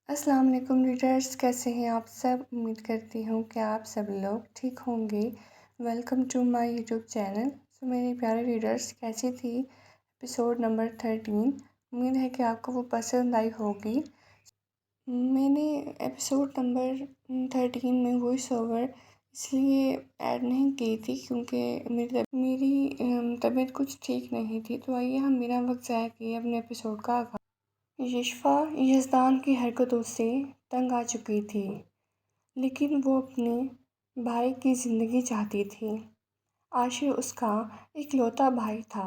السلام علیکم ریڈرز، کیسے ہیں آپ سب؟ امید کرتی ہوں کہ آپ سب لوگ ٹھیک ہوں گے۔ Welcome to my YouTube channel. میرے پیارے ریڈرز، کیسی تھی ایپیسوڈ نمبر 13؟ امید ہے کہ آپ کو وہ پسند آئی ہوگی۔ میں نے ایپیسوڈ نمبر 13 میں وائس اوور اس لیے ایڈ نہیں کی تھی کیونکہ میری طبیعت کچھ ٹھیک نہیں تھی، تو آئیے ہم بنا وقت ضائع کیے اپنے ایپیسوڈ کا آغاز۔ یشفا یزدان کی حرکتوں سے تنگ آ چکی تھی، لیکن وہ اپنے بھائی کی زندگی چاہتی تھی۔ عاشر اس کا اکلوتا بھائی تھا،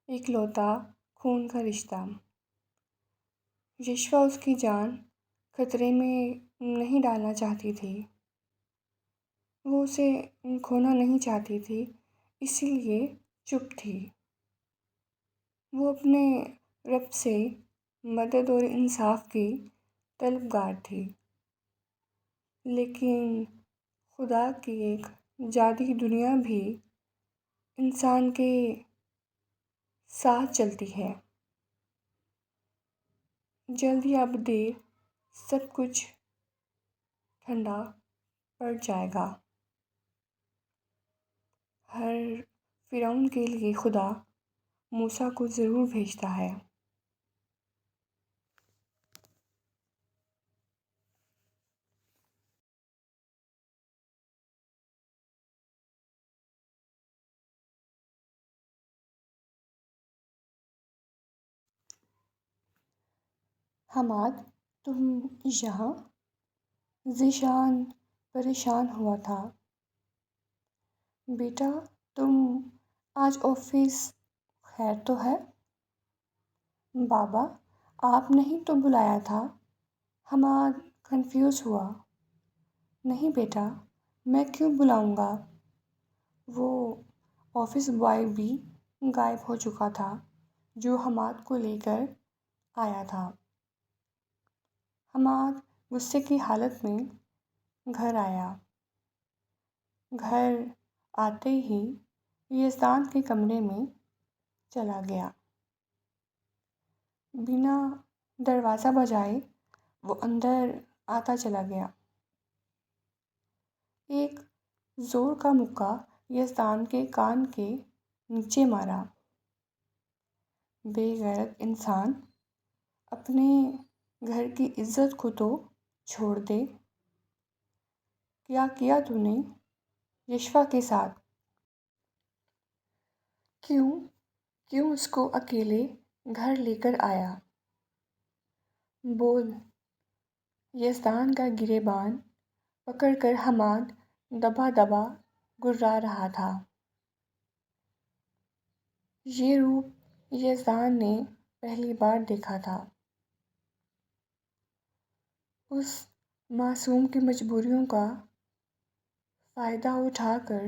اکلوتا خون کا رشتہ۔ یشفا اس کی جان خطرے میں نہیں ڈالنا چاہتی تھی، وہ اسے کھونا نہیں چاہتی تھی، اسی لیے چپ تھی۔ وہ اپنے رب سے مدد اور انصاف کی طلبگار تھی، لیکن خدا کی ایک جادوئی دنیا بھی انسان کے ساتھ چلتی ہے۔ جلد یا بدیر سب کچھ ٹھنڈا پڑ جائے گا۔ ہر فرعون کے لیے خدا موسیٰ کو ضرور بھیجتا ہے۔ حماد تم یہاں؟ ذیشان پریشان ہوا تھا۔ بیٹا تم آج آفس خیر تو ہے؟ بابا آپ نے ہی تو بلایا تھا۔ حماد کنفیوز ہوا۔ نہیں بیٹا، میں کیوں بلاؤں گا؟ وہ آفس بوائے بھی غائب ہو چکا تھا جو حماد کو لے کر آیا تھا۔ حماد غصے کی حالت میں گھر آیا۔ گھر آتے ہی یزدان کے کمرے میں چلا گیا۔ بنا دروازہ بجائے وہ اندر آتا چلا گیا۔ ایک زور کا مکہ یزدان کے کان کے نیچے مارا۔ بے غیرت انسان، اپنے گھر کی عزت کو تو چھوڑ دے۔ کیا کیا تو نے یشفا کے ساتھ؟ کیوں اس کو اکیلے گھر لے کر آیا؟ بول۔ یزدان کا گریبان پکڑ کر حماد دبا دبا گرا رہا تھا۔ یہ روپ یزدان نے پہلی بار دیکھا تھا۔ اس معصوم کی مجبوریوں کا فائدہ اٹھا کر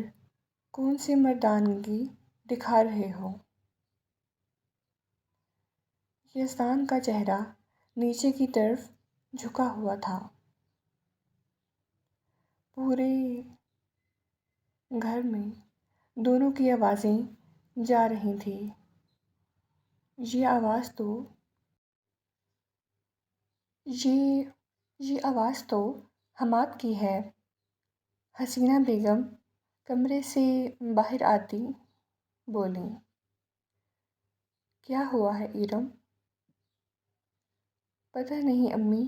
کون سی مردانگی دکھا رہے ہو؟ یزدان کا چہرہ نیچے کی طرف جھکا ہوا تھا۔ پورے گھر میں دونوں کی آوازیں جا رہی تھیں۔ یہ آواز تو حماد کی ہے۔ حسینہ بیگم کمرے سے باہر آتی بولیں۔ کیا ہوا ہے ایرم؟ پتہ نہیں امی،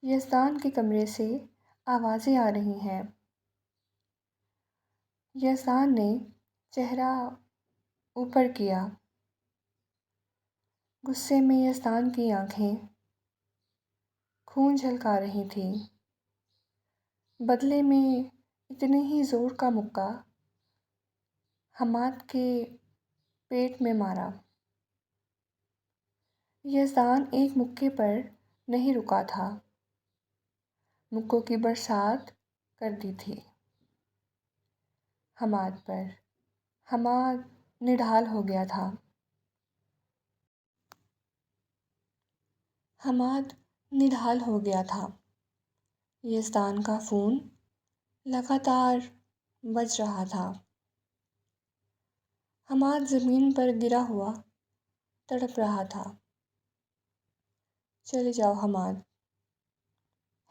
یزدان کے کمرے سے آوازیں آ رہی ہیں۔ یزدان نے چہرہ اوپر کیا۔ غصے میں یزدان کی آنکھیں خون جھلکا رہی تھیں۔ بدلے میں اتنے ہی زور کا مکہ حماد کے پیٹ میں مارا۔ یزدان ایک مکے پر نہیں رکا تھا، مکوں کی برسات کر دی تھی حماد پر۔ حماد نڈھال ہو گیا تھا۔ یزدان کا فون لگاتار بج رہا تھا۔ حماد زمین پر گرا ہوا تڑپ رہا تھا۔ چلے جاؤ حماد،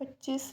25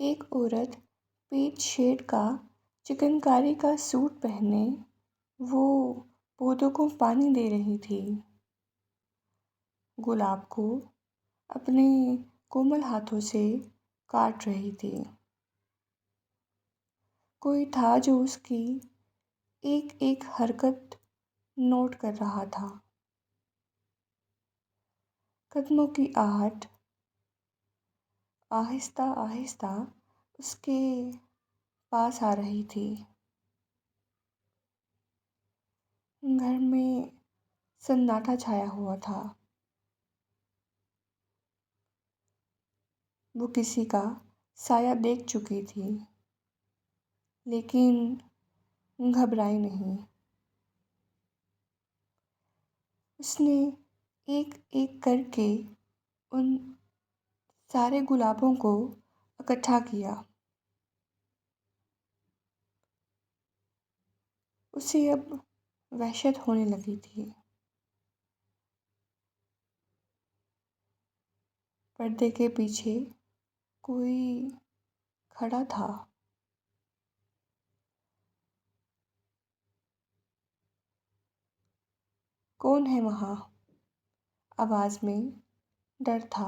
ایک عورت پیچ شیڈ کا چکن کاری کا سوٹ پہنے وہ پودوں کو پانی دے رہی تھی، گلاب کو اپنے کومل ہاتھوں سے کاٹ رہی تھی۔ کوئی تھا جو اس کی ایک ایک حرکت نوٹ کر رہا تھا۔ قدموں کی آہٹ آہستہ آہستہ اس کے پاس آ رہی تھی۔ گھر میں سناٹا چھایا ہوا تھا۔ وہ کسی کا سایہ دیکھ چکی تھی، لیکن گھبرائی نہیں۔ اس نے ایک ایک کر کے ان سارے گلابوں کو اکٹھا کیا۔ اسے اب وحشت ہونے لگی تھی۔ پردے کے پیچھے کوئی کھڑا تھا۔ کون ہے وہاں؟ آواز میں ڈر تھا۔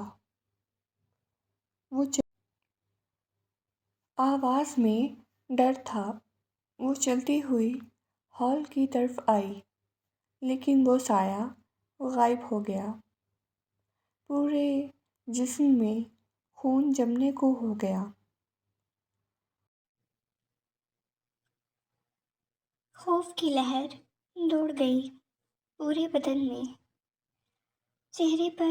آواز میں ڈر تھا۔ وہ چلتی ہوئی ہال کی طرف آئی، لیکن وہ سایہ غائب ہو گیا۔ پورے جسم میں خون جمنے کو ہو گیا۔ خوف کی لہر دوڑ گئی پورے بدن میں۔ چہرے پر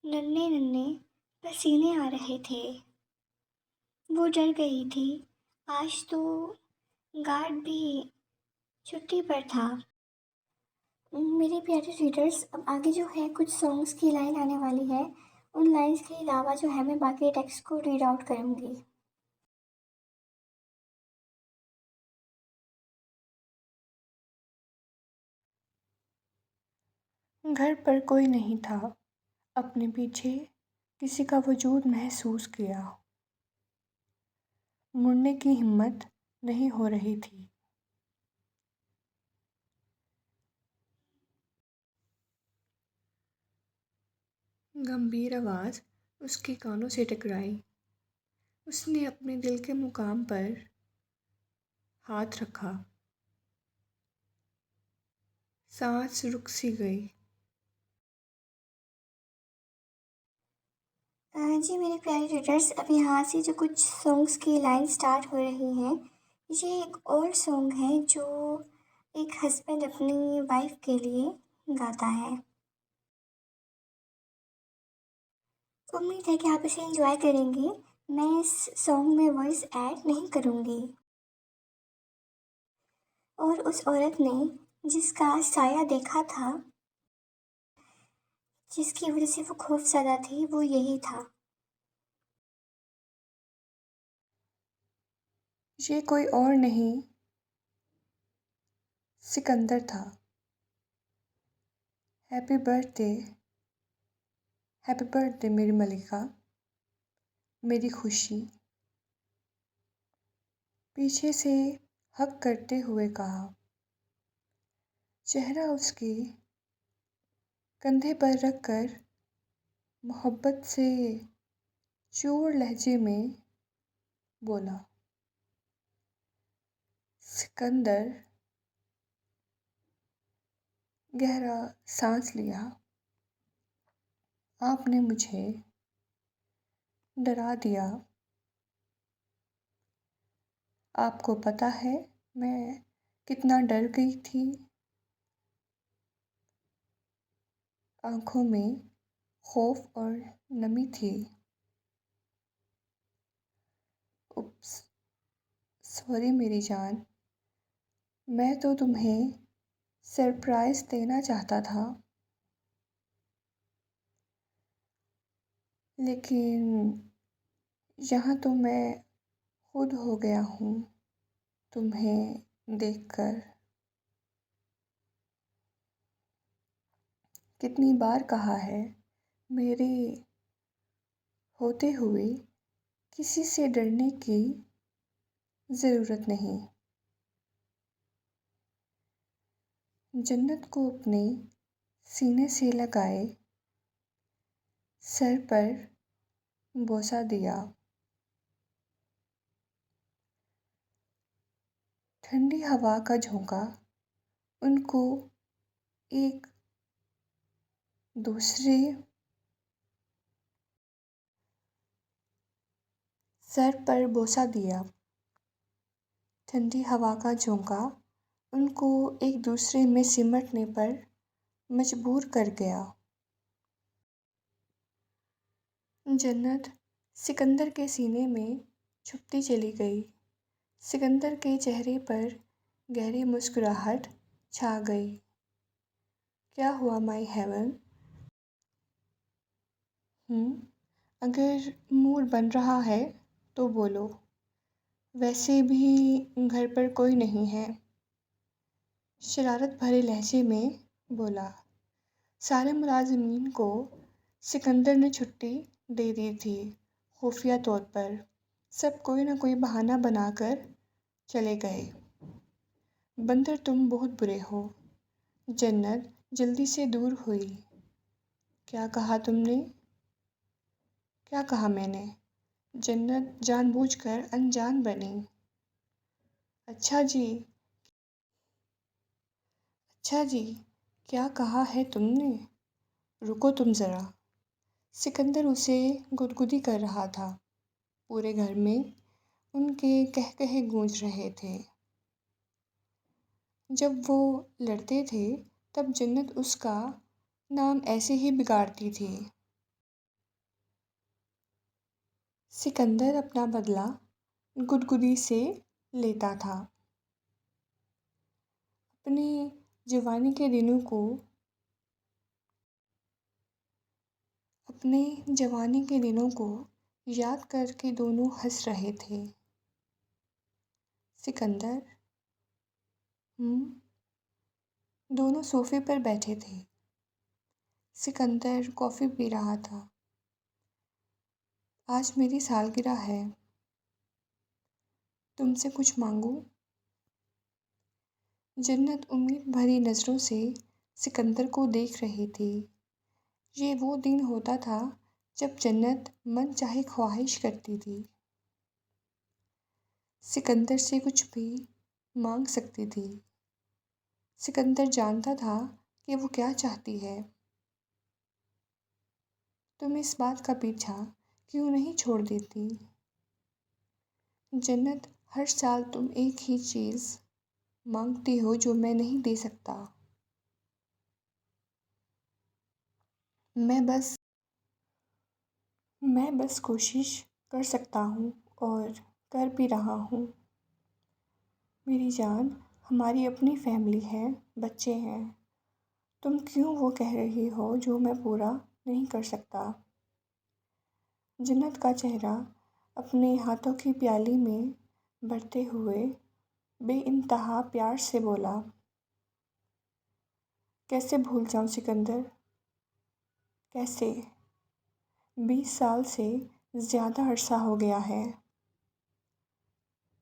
ننھے ننھے پسینے آ رہے تھے۔ وہ ڈر گئی تھی۔ آج تو گارڈ بھی چھٹی پر تھا۔ میرے پیارے ریڈرز، اب آگے جو ہے کچھ سانگس کی لائن آنے والی ہے۔ ان لائنس کے علاوہ جو ہے میں باقی ٹیکسٹ کو ریڈ آؤٹ کروں گی۔ گھر پر کوئی نہیں تھا۔ اپنے پیچھے کسی کا وجود محسوس کیا۔ مڑنے کی ہمت نہیں ہو رہی تھی۔ گمبھیر آواز اس کے کانوں سے ٹکرائی۔ اس نے اپنے دل کے مقام پر ہاتھ رکھا۔ سانس رک سی گئی۔ جی میرے پیارے ریڈرز، اب یہاں سے جو کچھ سانگس کی لائن سٹارٹ ہو رہی ہیں، یہ ایک اولڈ سانگ ہے جو ایک ہسبینڈ اپنی وائف کے لیے گاتا ہے۔ امید ہے کہ آپ اسے انجوائے کریں گے۔ میں اس سانگ میں وائس ایڈ نہیں کروں گی۔ اور اس عورت نے جس کا سایہ دیکھا تھا، جس کی وجہ سے وہ خوف زدہ تھی، وہ یہی تھا۔ یہ کوئی اور نہیں، سکندر تھا۔ ہیپی برتھ ڈے میری ملکہ، میری خوشی، پیچھے سے ہگ کرتے ہوئے کہا۔ چہرہ اس کے کندھے پر رکھ کر محبت سے چور لہجے میں بولا۔ سکندر گہرا سانس لیا۔ آپ نے مجھے ڈرا دیا۔ آپ کو پتہ ہے میں کتنا ڈر گئی تھی۔ آنکھوں میں خوف اور نمی تھی۔ اپس، سوری میری جان، میں تو تمہیں سرپرائز دینا چاہتا تھا، لیکن یہاں تو میں خود ہو گیا ہوں تمہیں دیکھ کر۔ کتنی بار کہا ہے میرے ہوتے ہوئے کسی سے ڈرنے کی ضرورت نہیں۔ جنت کو اپنے سینے سے لگائے سر پر بوسہ دیا۔ ٹھنڈی ہوا کا جھونکا ان کو ایک دوسرے سر پر بوسہ دیا۔ ٹھنڈی ہوا کا جھونکا ان کو ایک دوسرے میں سمٹنے پر مجبور کر گیا۔ جنت سکندر کے سینے میں چھپتی چلی گئی۔ سکندر کے چہرے پر گہری مسکراہٹ چھا گئی۔ کیا ہوا مائی ہیون؟ اگر موڈ بن رہا ہے تو بولو، ویسے بھی گھر پر کوئی نہیں ہے، شرارت بھرے لہجے میں بولا۔ سارے ملازمین کو سکندر نے چھٹی دے دی تھی۔ خفیہ طور پر سب کوئی نہ کوئی بہانہ بنا کر چلے گئے۔ بندر تم بہت برے ہو۔ جنت جلدی سے دور ہوئی۔ کیا کہا تم نے؟ کیا کہا میں نے؟ جنت جان بوجھ کر انجان بنی۔ اچھا جی، کیا کہا ہے تم نے؟ رکو تم ذرا۔ سکندر اسے گدگدی کر رہا تھا۔ پورے گھر میں ان کے قہقہے گونج رہے تھے۔ جب وہ لڑتے تھے تب جنت اس کا نام ایسے ہی بگاڑتی تھی۔ سکندر اپنا بدلہ گدگدی سے لیتا تھا۔ اپنی جوانی کے دنوں کو یاد کر کے دونوں ہنس رہے تھے۔ سکندر دونوں صوفے پر بیٹھے تھے۔ سکندر کافی پی رہا تھا۔ آج میری سالگرہ ہے، تم سے کچھ مانگوں؟ جنت امید بھری نظروں سے سکندر کو دیکھ رہی تھی۔ یہ وہ دن ہوتا تھا جب جنت من چاہے خواہش کرتی تھی۔ سکندر سے کچھ بھی مانگ سکتی تھی۔ سکندر جانتا تھا کہ وہ کیا چاہتی ہے۔ تم اس بات کا پیچھا کیوں نہیں چھوڑ دیتی؟ جنت ہر سال تم ایک ہی چیز مانگتی ہو جو میں نہیں دے سکتا۔ میں بس کوشش کر سکتا ہوں اور کر بھی رہا ہوں۔ میری جان، ہماری اپنی فیملی ہے، بچے ہیں۔ تم کیوں وہ کہہ رہی ہو جو میں پورا نہیں کر سکتا؟ جنت کا چہرہ اپنے ہاتھوں کی پیالی میں بھرتے ہوئے بے انتہا پیار سے بولا۔ کیسے بھول جاؤں سکندر، کیسے؟ 20 سال سے زیادہ عرصہ ہو گیا ہے۔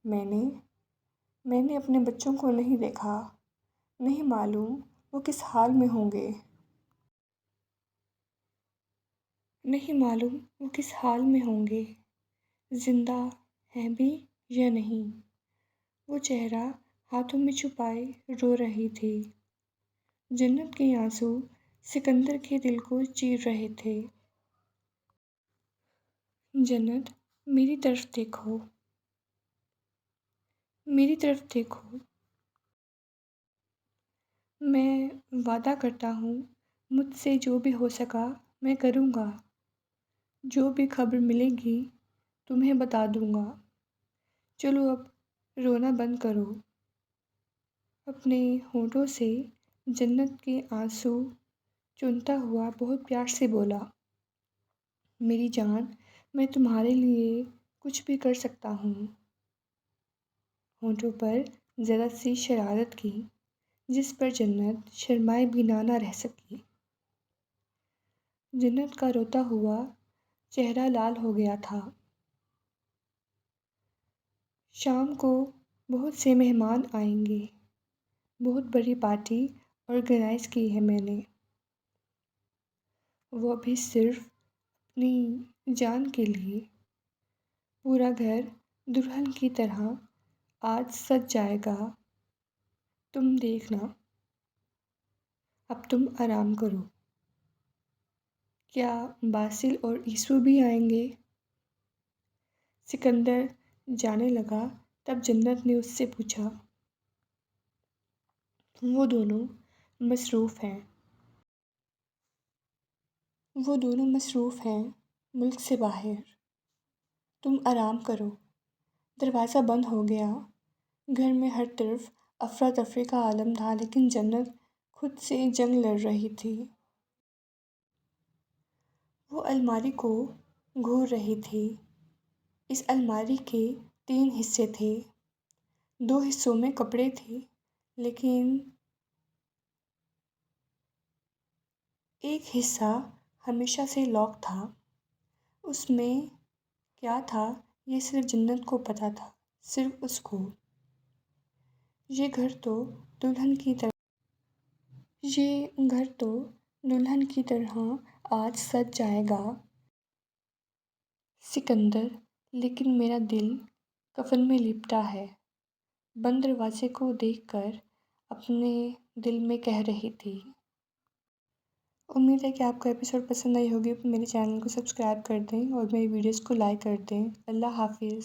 میں نے اپنے بچوں کو نہیں دیکھا، نہیں معلوم وہ کس حال میں ہوں گے۔ زندہ ہیں بھی یا نہیں۔ وہ چہرہ ہاتھوں میں چھپائے رو رہی تھی۔ جنت کے آنسو سکندر کے دل کو چیر رہے تھے۔ جنت، میری طرف دیکھو، میری طرف دیکھو۔ میں وعدہ کرتا ہوں مجھ سے جو بھی ہو سکا میں کروں گا۔ جو بھی خبر ملے گی تمہیں بتا دوں گا۔ چلو اب رونا بند کرو۔ اپنے ہونٹوں سے جنت کے آنسو چنتا ہوا بہت پیار سے بولا۔ میری جان، میں تمہارے لیے کچھ بھی کر سکتا ہوں۔ ہونٹوں پر ذرا سی شرارت کی جس پر جنت شرمائے بنا نہ رہ سکی۔ جنت کا روتا ہوا چہرہ لال ہو گیا تھا۔ شام کو بہت سے مہمان آئیں گے، بہت بڑی پارٹی آرگنائز کی ہے میں نے، وہ بھی صرف اپنی جان کے لیے۔ پورا گھر دلہن کی طرح آج سج جائے گا، تم دیکھنا، اب تم آرام کرو۔ کیا باسل اور ایسو بھی آئیں گے؟ سکندر جانے لگا تب جنت نے اس سے پوچھا۔ وہ دونوں مصروف ہیں ملک سے باہر، تم آرام کرو۔ دروازہ بند ہو گیا۔ گھر میں ہر طرف افراتفری کا عالم تھا، لیکن جنت خود سے جنگ لڑ رہی تھی۔ وہ الماری کو گھور رہی تھی۔ اس الماری کے 3 حصے تھے، 2 حصوں میں کپڑے تھے، لیکن ایک حصہ ہمیشہ سے لاک تھا۔ اس میں کیا تھا یہ صرف جنت کو پتہ تھا، صرف اس کو۔ یہ گھر تو دلہن کی طرح آج سج جائے گا سکندر، لیکن میرا دل کفن میں لپٹا ہے، بند دروازے کو دیکھ کر اپنے دل میں کہہ رہی تھی۔ امید ہے کہ آپ کو ایپیسوڈ پسند آئی ہوگی۔ میرے چینل کو سبسکرائب کر دیں اور میری ویڈیوز کو لائک کر دیں۔ اللہ حافظ۔